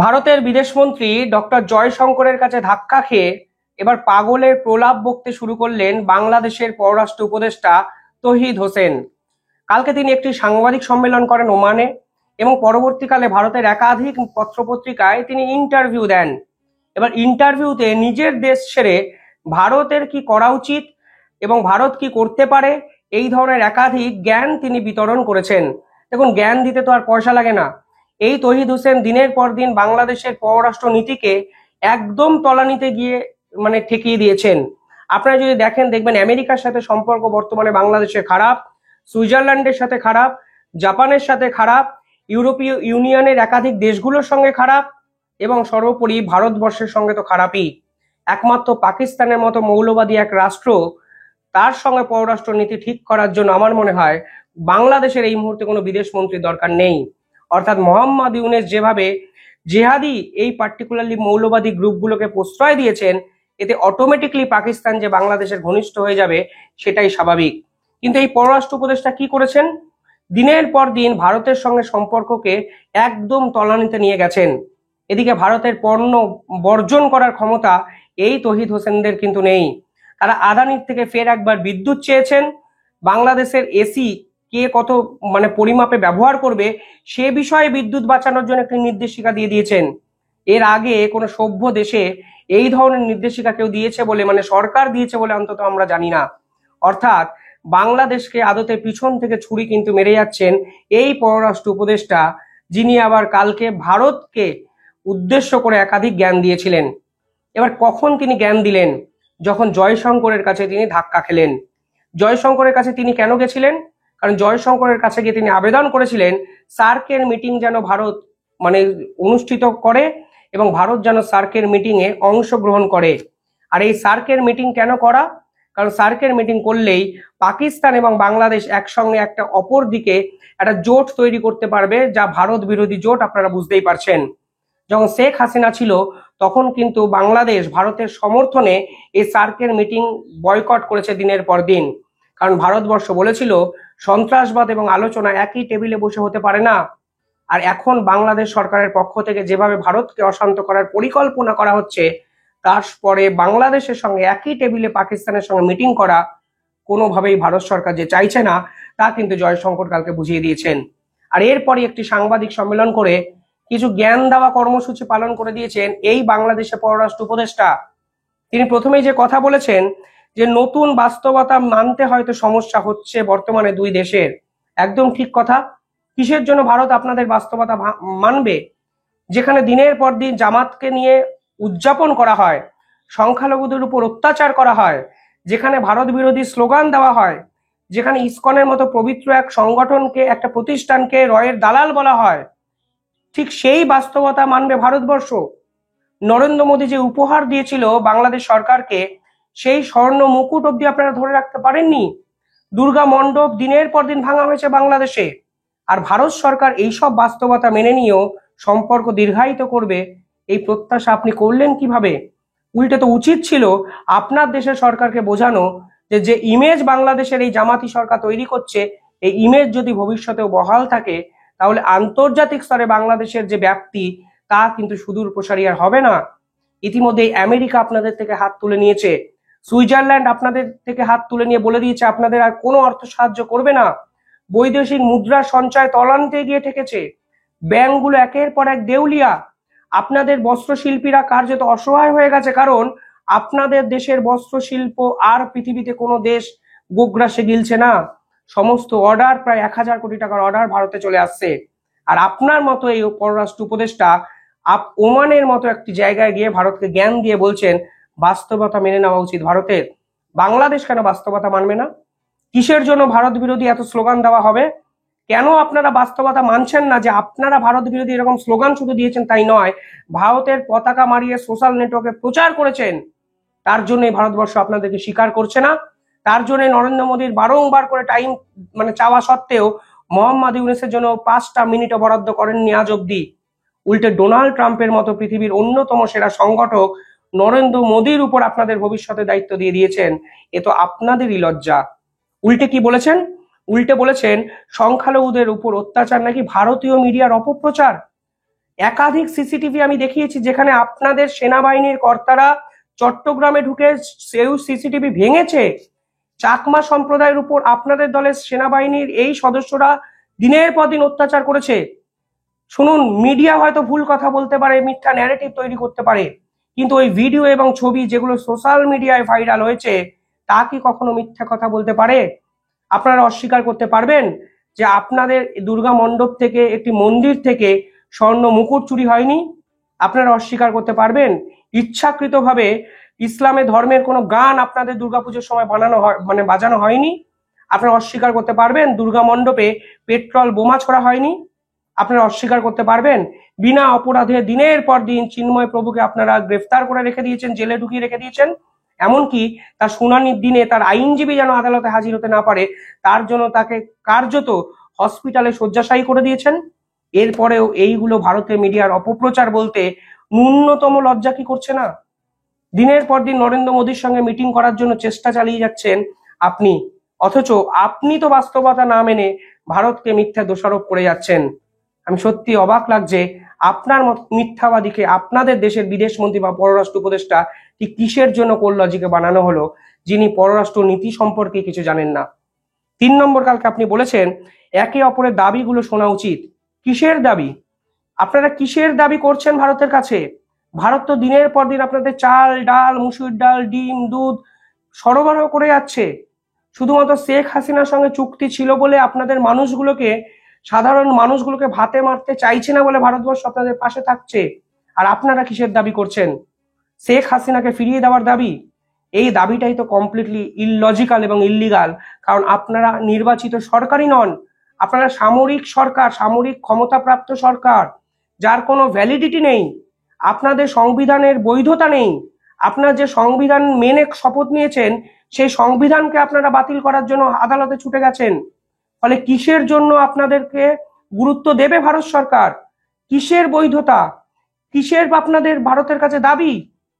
ভারতের বিদেশমন্ত্রী ডক্টর জয়শঙ্করের কাছে ধাক্কা খেয়ে এবার পাগলের প্রলাপ বকতে শুরু করলেন বাংলাদেশের পররাষ্ট্র উপদেষ্টা তৌহিদ হোসেন। কালকে তিনি একটি সাংবাদিক সম্মেলন করেন ওমানে এবং পরবর্তীকালে ভারতের একাধিক পত্রপত্রিকায় তিনি ইন্টারভিউ দেন। এবার ইন্টারভিউতে নিজের দেশ ছেড়ে ভারতের কি করা উচিত এবং ভারত কি করতে পারে এই ধরনের একাধিক জ্ঞান তিনি বিতরণ করেছেন। দেখুন, জ্ঞান দিতে তো আর পয়সা লাগে না। এই তৌহিদ হোসেন দিনের পর দিন বাংলাদেশের পররাষ্ট্র নীতিকে একদম তলানিতে গিয়ে ঠেকিয়ে দিয়েছেন। আপনারা যদি দেখবেন আমেরিকার সাথে সম্পর্ক বর্তমানে বাংলাদেশের খারাপ, সুইজারল্যান্ডের সাথে খারাপ, জাপানের সাথে খারাপ, ইউরোপীয় ইউনিয়নের একাধিক দেশগুলোর সঙ্গে খারাপ এবং সর্বোপরি ভারতবর্ষের সঙ্গে তো খারাপই। একমাত্র পাকিস্তানের মতো মৌলবাদী এক রাষ্ট্র, তার সঙ্গে পররাষ্ট্র নীতি ঠিক করার জন্য আমার মনে হয় বাংলাদেশের এই মুহূর্তে কোনো বিদেশ মন্ত্রী দরকার নেই। অর্থাৎ মোহাম্মদ ইউনূস যেভাবে জেহাদি এই পার্টিকুলারলি মৌলবাদী গ্রুপগুলোকে প্রশ্রয় দিয়েছেন, এতে অটোমেটিকলি পাকিস্তান যে বাংলাদেশের ঘনিষ্ঠ হয়ে যাবে সেটাই স্বাভাবিক। কিন্তু এই পররাষ্ট্র উপদেষ্টা কি করেছেন? দিনের পর দিন ভারতের সঙ্গে সম্পর্ককে একদম তলানিতে নিয়ে গেছেন। এদিকে ভারতের পণ্য বর্জন করার ক্ষমতা এই তৌহিদ হোসেনদের কিন্তু নেই। তারা আদানির থেকে ফের একবার বিদ্যুৎ চেয়েছেন। বাংলাদেশের এসি কে কত পরিমাপে ব্যবহার করবে সে বিষয়ে বিদ্যুৎ বাঁচানোর জন্য একটি নির্দেশিকা দিয়ে দিয়েছেন। এর আগে কোনো সভ্য দেশে এই ধরনের নির্দেশিকা কেউ দিয়েছে বলে সরকার দিয়েছে বলে অন্তত আমরা জানি না। অর্থাৎ বাংলাদেশকে আদতে পিছন থেকে ছুরি কিন্তু মেরে যাচ্ছেন এই পররাষ্ট্র উপদেষ্টা, যিনি আবার কালকে ভারতকে উদ্দেশ্য করে একাধিক জ্ঞান দিয়েছিলেন। এবার কখন তিনি জ্ঞান দিলেন? যখন জয়শঙ্করের কাছে তিনি ধাক্কা খেলেন। জয়শঙ্করের কাছে তিনি কেন গেছিলেন? কারণ জয়শঙ্করের কাছে গিয়ে তিনি আবেদন করেছিলেন সার্কের মিটিং যেন ভারত অনুষ্ঠিত করে এবং ভারত যেন সার্কের মিটিং এ অংশগ্রহণ করে। আর এই সার্কের মিটিং কেন করা? কারণ সার্কের মিটিং করলেই পাকিস্তান এবং বাংলাদেশ একসঙ্গে একটা অপর দিকে একটা জোট তৈরি করতে পারবে, যা ভারত বিরোধী জোট। আপনারা বুঝতেই পারছেন, যখন শেখ হাসিনা ছিল তখন কিন্তু বাংলাদেশ ভারতের সমর্থনে এই সার্কের মিটিং বয়কট করেছে দিনের পর দিন। কারণ ভারতবর্ষ বলেছিল সন্ত্রাসবাদ এবং আলোচনা একই টেবিলে বসে হতে পারে না। আর এখন বাংলাদেশ সরকারের পক্ষ থেকে যেভাবে ভারতকে অশান্ত করার পরিকল্পনা করা হচ্ছে, তারপরে বাংলাদেশের সঙ্গে একই টেবিলে পাকিস্তানের সঙ্গে মিটিং করা কোনোভাবেই ভারত সরকার যে চাইছে না, তা কিন্তু জয়শঙ্কর কালকে বুঝিয়ে দিয়েছেন। আর এরপরই একটি সাংবাদিক সম্মেলন করে কিছু জ্ঞান দেওয়া কর্মসূচি পালন করে দিয়েছেন এই বাংলাদেশের পররাষ্ট্র উপদেষ্টা। তিনি প্রথমেই যে কথা বলেছেন যে নতুন বাস্তবতা মানতে হয়তো সমস্যা হচ্ছে বর্তমানে দুই দেশের। একদম ঠিক কথা। কিসের জন্য ভারত আপনাদের বাস্তবতা মানবে? যেখানে দিনের পর দিন জামাতকে নিয়ে উদযাপন করা হয়, সংখ্যালঘুদের উপর অত্যাচার করা হয়, যেখানে ভারত বিরোধী স্লোগান দেওয়া হয়, যেখানে ইসকনের মতো পবিত্র এক সংগঠনকে, একটা প্রতিষ্ঠানকে রয়ের দালাল বলা হয়, ঠিক সেই বাস্তবতা মানবে ভারতবর্ষ? নরেন্দ্র মোদী যে উপহার দিয়েছিল বাংলাদেশ সরকারকে, সেই স্বর্ণ মুকুট অব্দি আপনারা ধরে রাখতে পারেননি। দুর্গা মণ্ডপ দিনের পর দিন ভাঙা হয়েছে বাংলাদেশে। আর ভারত সরকার এইসব বাস্তবতা মেনে নিয়েও সম্পর্ক দীর্ঘায়িত করবে, এই প্রত্যাশা আপনি করলেন কিভাবে? উল্টে তো উচিত ছিল আপনার দেশের সরকারকে বোঝানো যে ইমেজ বাংলাদেশের এই জামাতি সরকার তৈরি করছে, এই ইমেজ যদি ভবিষ্যতেও বহাল থাকে তাহলে আন্তর্জাতিক স্তরে বাংলাদেশের যে ব্যাপ্তি তা কিন্তু সুদূর প্রসারী আর হবে না। ইতিমধ্যে আমেরিকা আপনাদের থেকে হাত তুলে নিয়েছে, সুইজারল্যান্ড আপনাদের থেকে হাত তুলে নিয়ে বলে দিয়েছে আপনাদের আর কোনো অর্থ সাহায্য করবে না। বৈদেশিক মুদ্রা সঞ্চয় তলানিতে গিয়ে ঠেকেছে, ব্যাংকগুলো একের পর এক দেউলিয়া। আপনাদের বস্ত্রশিল্পীরা কার্যত অসহায় হয়ে গেছে, কারণ আপনাদের দেশের বস্ত্রশিল্প আর পৃথিবীতে কোনো দেশ গোগ্রাসে গিলছে না। সমস্ত অর্ডার, প্রায় 1000 কোটি টাকার অর্ডার ভারতে চলে আসছে। আর আপনার মতো এই পররাষ্ট্র উপদেষ্টা ওমানের মতো একটি জায়গায় গিয়ে ভারতকে জ্ঞান দিয়ে বলছেন বাস্তবতা মেনে নেওয়া উচিত ভারতের। বাংলাদেশ কেন বাস্তবতা মানবে না? কিসের জন্য ভারত বিরোধী এত স্লোগান দেওয়া হবে? কেন আপনারা বাস্তবতা মানছেন না? যে আপনারা ভারত বিরোধী এরকম স্লোগান শুধু দিয়েছেন তাই নয়, ভারতের পতাকা মারিয়ে সোশ্যাল নেটওয়ার্কে প্রচার করেছেন। তার জন্যই ভারতবর্ষ আপনাদেরকে স্বীকার করছে না। তার জন্য নরেন্দ্র মোদীর বারংবার করে টাইম চাওয়া সত্ত্বেও মোহাম্মদ ইউনূসের জন্য 5টা মিনিটও বরাদ্দ করেননি আজ অব্দি। উল্টে ডোনাল্ড ট্রাম্পের মতো পৃথিবীর অন্যতম সেরা সংগঠক নরেন্দ্র মোদীর উপর আপনাদের ভবিষ্যতে দায়িত্ব দিয়ে দিয়েছেন। এ তো আপনাদেরই লজ্জা। উল্টে কি বলেছেন? উল্টে বলেছেন সংখ্যালঘুদের উপর অত্যাচার নাকি ভারতীয় মিডিয়ার অপপ্রচার। একাধিক সিসিটিভি আমি দেখিয়েছি যেখানে আপনাদের সেনাবাহিনীর কর্তারা চট্টগ্রামে ঢুকে সেই সিসিটিভি ভেঙেছে। চাকমা সম্প্রদায়ের উপর আপনাদের দলের সেনাবাহিনীর এই সদস্যরা দিনের পর দিন অত্যাচার করেছে। শুনুন, মিডিয়া হয়তো ভুল কথা বলতে পারে, মিথ্যা ন্যারেটিভ তৈরি করতে পারে, কিন্তু ওই ভিডিও এবং ছবি যেগুলো সোশ্যাল মিডিয়ায় ভাইরাল হয়েছে তা কি কখনো মিথ্যা কথা বলতে পারে? আপনারা অস্বীকার করতে পারবেন যে আপনাদের দুর্গা মণ্ডপ থেকে, একটি মন্দির থেকে স্বর্ণ মুকুট চুরি হয়নি? আপনারা অস্বীকার করতে পারবেন ইচ্ছাকৃতভাবে ইসলামের ধর্মের কোনো গান আপনাদের দুর্গাপুজোর সময় বাজানো হয়নি? আপনারা অস্বীকার করতে পারবেন দুর্গা মণ্ডপে পেট্রোল বোমা ছোড়া হয়নি? আপনারা অস্বীকার করতে পারবেন বিনা অপরাধে দিনের পর দিন চিন্ময় প্রভুকে আপনারা গ্রেফতার করে রেখে দিয়েছেন, জেলে ঢুকিয়ে রেখে দিয়েছেন? এমনকি তার শুনানির দিনে তার আইনজীবী যেন আদালতে হাজির হতে না পারে তার জন্য তাকে কার্যত হসপিটালে শয্যাশায়ী করে দিয়েছেন। এরপরেও এইগুলো ভারতের মিডিয়ার অপপ্রচার বলতে ন্যূনতম লজ্জা কি করছে না? দিনের পর দিন নরেন্দ্র মোদীর সঙ্গে মিটিং করার জন্য চেষ্টা চালিয়ে যাচ্ছেন আপনি, অথচ আপনি তো বাস্তবতা না মেনে ভারতকে মিথ্যা দোষারোপ করে যাচ্ছেন। আমি সত্যি অবাক লাগছে আপনার মত মিথ্যাবাদীকে আপনাদের দেশের বিদেশমন্ত্রী বা পররাষ্ট্র উপদেষ্টা ঠিক কিসের জন্য কোল লজিকে বানানো হলো, যিনি পররাষ্ট্র নীতি সম্পর্কে কিছু জানেন না। 3 নম্বর, কালকে আপনি বলেছেন একে অপরের দাবিগুলো শোনা উচিত। কিসের দাবি? আপনারা কিসের দাবি করছেন ভারতের কাছে? ভারত তো দিনের পর দিন আপনাদের চাল, ডাল, মুসুর ডাল, ডিম, দুধ সরবরাহ করে যাচ্ছে। শুধুমাত্র শেখ হাসিনার সঙ্গে চুক্তি ছিল বলে আপনাদের মানুষগুলোকে, সাধারণ মানুষগুলোকে ভাতে মারতে চাইছে না বলে ভারতবর্ষ আপনাদের পাশে থাকছে। আর আপনারা কিসের দাবি করছেন? শেখ হাসিনাকে ফিরিয়ে দেওয়ার দাবি। এই দাবিটাই তো কমপ্লিটলি ইললজিক্যাল এবং ইল্লিগাল, কারণ আপনারা নির্বাচিত সরকারই নন, আপনারা সামরিক সরকার, সামরিক ক্ষমতাপ্রাপ্ত সরকার, যার কোনো ভ্যালিডিটি নেই, আপনাদের সংবিধানের বৈধতা নেই। আপনারা যে সংবিধান মেনে শপথ নিয়েছেন সেই সংবিধানকে আপনারা বাতিল করার জন্য আদালতে ছুটে গেছেন। ফলে কিসের জন্য আপনাদেরকে গুরুত্ব দেবে ভারত সরকার? কিসের বৈধতা, কিসের আপনাদের ভারতের কাছে দাবি?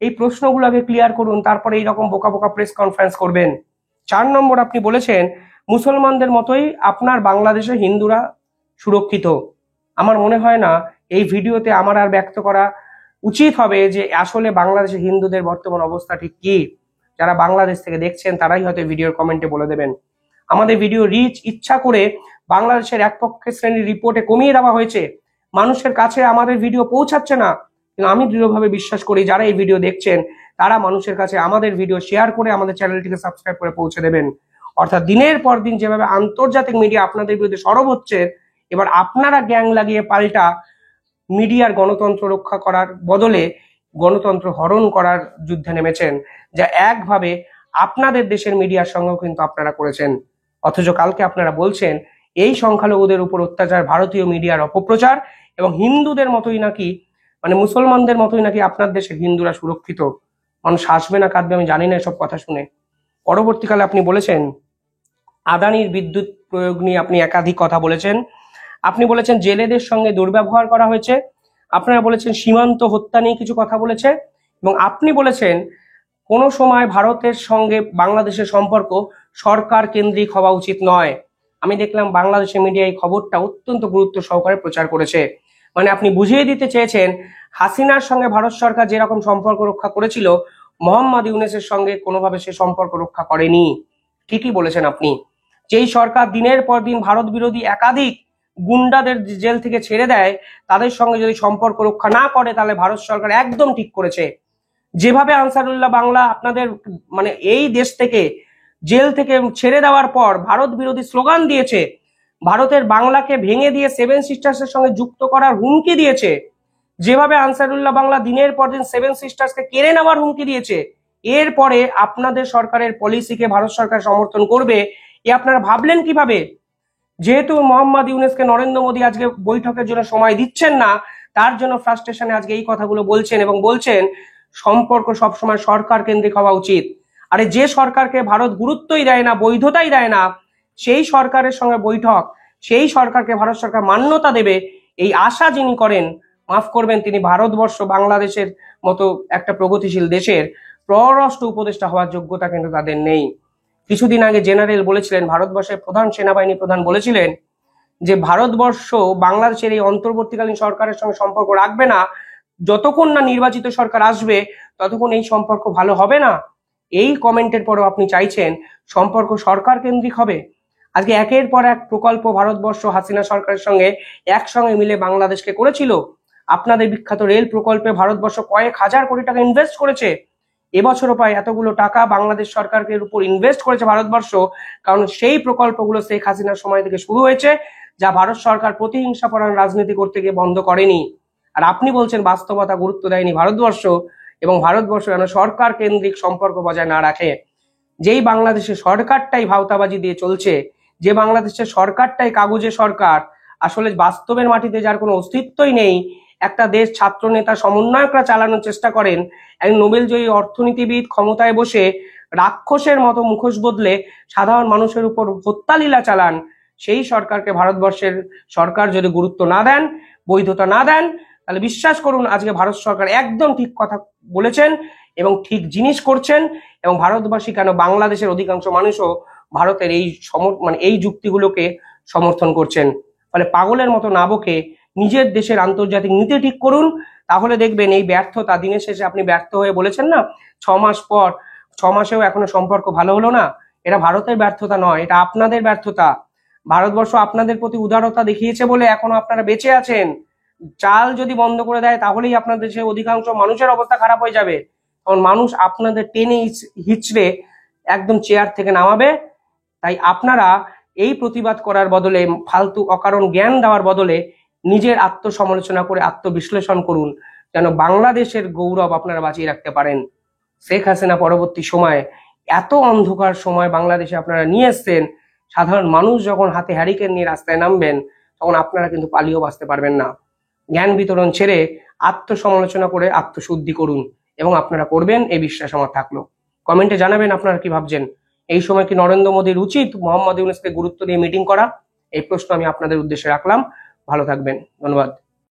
এই প্রশ্নগুলো আগে ক্লিয়ার করুন, তারপরে এইরকম বোকা বোকা প্রেস কনফারেন্স করবেন। 4 নম্বর, আপনি বলেছেন মুসলমানদের মতোই আপনার বাংলাদেশে হিন্দুরা সুরক্ষিত। আমার মনে হয় না এই ভিডিওতে আমার আর ব্যক্ত করা উচিত হবে যে আসলে বাংলাদেশে হিন্দুদের বর্তমান অবস্থা ঠিক কি। যারা বাংলাদেশ থেকে দেখছেন তারাই হয়তো ভিডিওর কমেন্টে বলে দেবেন। আমাদের ভিডিও রিচ ইচ্ছা করে বাংলাদেশের এক পক্ষের শ্রেণীর রিপোর্টে কমিয়ে দেওয়া হয়েছে, মানুষের কাছে আমাদের ভিডিও পৌঁছাচ্ছে না। কিন্তু আমি দৃঢ়ভাবে বিশ্বাস করি যারা এই ভিডিও দেখছেন তারা মানুষের কাছে আমাদের ভিডিও শেয়ার করে আমাদের চ্যানেলটিকে সাবস্ক্রাইব করে পৌঁছে দেবেন। অর্থাৎ দিনের পর দিন যেভাবে আন্তর্জাতিক মিডিয়া আপনাদের বিরুদ্ধে সরব হচ্ছে, এবার আপনারা গ্যাং লাগিয়ে পাল্টা মিডিয়ার গণতন্ত্র রক্ষা করার বদলে গণতন্ত্র হরণ করার যুদ্ধে নেমেছেন, যা একভাবে আপনাদের দেশের মিডিয়ার সঙ্গেও কিন্তু আপনারা করেছেন। অথচ কালকে আপনারা বলছেন এই সংখ্যালঘুদের উপর অত্যাচার ভারতীয় মিডিয়ার অপপ্রচার, এবং হিন্দুদের মতোই নাকি, মানে মুসলমানদের মতোই নাকি আপনার দেশের হিন্দুরা সুরক্ষিত। মানুষ হাসবে না কাঁদবে আমি জানি না এসব কথা শুনে। পরবর্তীকালে আপনি বলেছেন আদানির বিদ্যুৎ প্রয়োগ নিয়ে আপনি একাধিক কথা বলেছেন। আপনি বলেছেন জেলেদের সঙ্গে দুর্ব্যবহার করা হয়েছে, আপনারা বলেছেন সীমান্ত হত্যা নিয়ে কিছু কথা বলেছে, এবং আপনি বলেছেন কোনো সময় ভারতের সঙ্গে বাংলাদেশের সম্পর্ক সরকার কেন্দ্রিক হওয়া উচিত নয়। আমি দেখলাম বাংলাদেশের মিডিয়া এই খবরটা অত্যন্ত গুরুত্ব সহকারে প্রচার করেছে। মানে আপনি বুঝিয়ে দিতে চেয়েছেন হাসিনার সঙ্গে ভারত সরকার যেরকম সম্পর্ক রক্ষা করেছিল মোহাম্মদ ইউনূসের সঙ্গে কোনোভাবে সে সম্পর্ক রক্ষা করেনি। ঠিকই বলেছেন আপনি। যেই সরকার দিনের পর দিন ভারত বিরোধী একাধিক গুন্ডাদের জেল থেকে ছেড়ে দেয়, তাদের সঙ্গে যদি সম্পর্ক রক্ষা না করে তাহলে ভারত সরকার একদম ঠিক করেছে। যেভাবে আনসারুল্লাহ বাংলা আপনাদের মানে এই দেশ থেকে জেল থেকে ছেড়ে দেওয়ার পর ভারত বিরোধী স্লোগান দিয়েছে, ভারতের বাংলাকে ভেঙে দিয়ে 7 সিস্টার্সের সঙ্গে যুক্ত করার হুমকি দিয়েছে, যেভাবে আনসারুল্লাহ বাংলা দিনের পর দিন 7 সিস্টার্সকে কেড়ে নেওয়ার হুমকি দিয়েছে, এরপরে আপনাদের সরকারের পলিসিকে ভারত সরকার সমর্থন করবে এ আপনারা ভাবলেন কিভাবে? যেহেতু মোহাম্মদ ইউনূসকে নরেন্দ্র মোদী আজকে বৈঠকের জন্য সময় দিচ্ছেন না, তার জন্য ফ্রাস্ট্রেশনে আজকে এই কথাগুলো বলছেন, এবং বলছেন সম্পর্ক সবসময় সরকার কেন্দ্রিক হওয়া উচিত। আরে যে সরকারকে ভারত গুরুত্বই দেয় না, বৈধতাই দেয় না, সেই সরকারের সঙ্গে বৈঠক, সেই সরকারকে ভারত সরকার মান্যতা দেবে এই আশা যিনি করেন, মাফ করবেন, তিনি ভারতবর্ষ বাংলাদেশের মতো একটা প্রগতিশীল দেশের পররাষ্ট্র উপদেষ্টা হওয়ার যোগ্যতা কিন্তু তাদের নেই। কিছুদিন আগে জেনারেল বলেছিলেন, ভারতবর্ষের প্রধান সেনাবাহিনী প্রধান বলেছিলেন যে ভারতবর্ষ বাংলাদেশের এই অন্তর্বর্তীকালীন সরকারের সঙ্গে সম্পর্ক রাখবে না, যতক্ষণ না নির্বাচিত সরকার আসবে ততক্ষণ এই সম্পর্ক ভালো হবে না। এই কমেন্টের পরেও আপনি চাইছেন সম্পর্ক সরকার কেন্দ্রিক হবে। আজকে একের পর এক প্রকল্প ভারতবর্ষ হাসিনা সরকারের সঙ্গে একসঙ্গে মিলে বাংলাদেশকে করেছিল। আপনাদের বিখ্যাত রেল প্রকল্পে ভারতবর্ষ কয়েক হাজার কোটি টাকা ইনভেস্ট করেছে। এবছরও প্রায় এতগুলো টাকা বাংলাদেশ সরকারের উপর ইনভেস্ট করেছে ভারতবর্ষ, কারণ সেই প্রকল্পগুলো শেখ হাসিনার সময় থেকে শুরু হয়েছে, যা ভারত সরকার প্রতিহিংসাপরায়ণ রাজনীতি করতে গিয়ে বন্ধ করেনি। আর আপনি বলছেন বাস্তবতা গুরুত্ব দেয়নি ভারতবর্ষ, এবং ভারতবর্ষ যেন সরকার কেন্দ্রিক সম্পর্ক বজায় না রাখে। যেই বাংলাদেশের সরকারটাই ভাওতাবাজি দিয়ে চলছে, যে বাংলাদেশের সরকারটাই কাগজে সরকার, আসলে বাস্তবের মাটিতে যার কোনো অস্তিত্বই নেই, একটা দেশ ছাত্র নেতা সমন্বয়করা চালানোর চেষ্টা করেন, এক নোবেলজয়ী অর্থনীতিবিদ ক্ষমতায় বসে রাক্ষসের মতো মুখোশ বদলে সাধারণ মানুষের উপর হত্যালীলা চালান, সেই সরকারকে ভারতবর্ষের সরকার যদি গুরুত্ব না দেন, বৈধতা না দেন, তাহলে বিশ্বাস করুন আজকে ভারত সরকার একদম ঠিক কথা বলেছেন এবং ঠিক জিনিস করছেন। এবং ভারতবাসী কেন, বাংলাদেশের অধিকাংশ মানুষও ভারতের এই এই যুক্তিগুলোকে সমর্থন করছেন। ফলে পাগলের মতো না বকে নিজের দেশের আন্তর্জাতিক নীতি ঠিক করুন, তাহলে দেখবেন এই ব্যর্থতা দিনের শেষে, আপনি ব্যর্থ হয়ে বলেছেন না 6 মাস পর, 6 মাসেও এখনো সম্পর্ক ভালো হলো না, এটা ভারতের ব্যর্থতা নয়, এটা আপনাদের ব্যর্থতা। ভারতবর্ষ আপনাদের প্রতি উদারতা দেখিয়েছে বলে এখনো আপনারা বেঁচে আছেন। চাল যদি বন্ধ করে দেয় তাহলেই আপনাদের দেশের অধিকাংশ মানুষের অবস্থা খারাপ হয়ে যাবে, কারণ মানুষ আপনাদের টেনে হিচড়ে একদম চেয়ার থেকে নামাবে। তাই আপনারা এই প্রতিবাদ করার বদলে, ফালতু অকারণ জ্ঞান দেওয়ার বদলে নিজের আত্মসমালোচনা করে আত্মবিশ্লেষণ করুন, যেন বাংলাদেশের গৌরব আপনারা বাঁচিয়ে রাখতে পারেন। শেখ হাসিনা পরবর্তী সময়, এত অন্ধকার সময় বাংলাদেশে আপনারা নিয়ে এসছেন, সাধারণ মানুষ যখন হাতে হ্যারিকেন নিয়ে রাস্তায় নামবেন তখন আপনারা কিন্তু পালিয়েও বাঁচতে পারবেন না। জ্ঞান বিতরণ ছেড়ে আত্মসমালোচনা করে আত্মশুদ্ধি করুন, এবং আপনারা করবেন এই বিশ্বাস আমার থাকলো। কমেন্টে জানাবেন আপনারা কি ভাবছেন। এই সময় কি নরেন্দ্র মোদীর উচিত মোহাম্মদ ইউনূসকে গুরুত্ব দিয়ে মিটিং করা? এই প্রশ্ন আমি আপনাদের উদ্দেশ্যে রাখলাম। ভালো থাকবেন, ধন্যবাদ।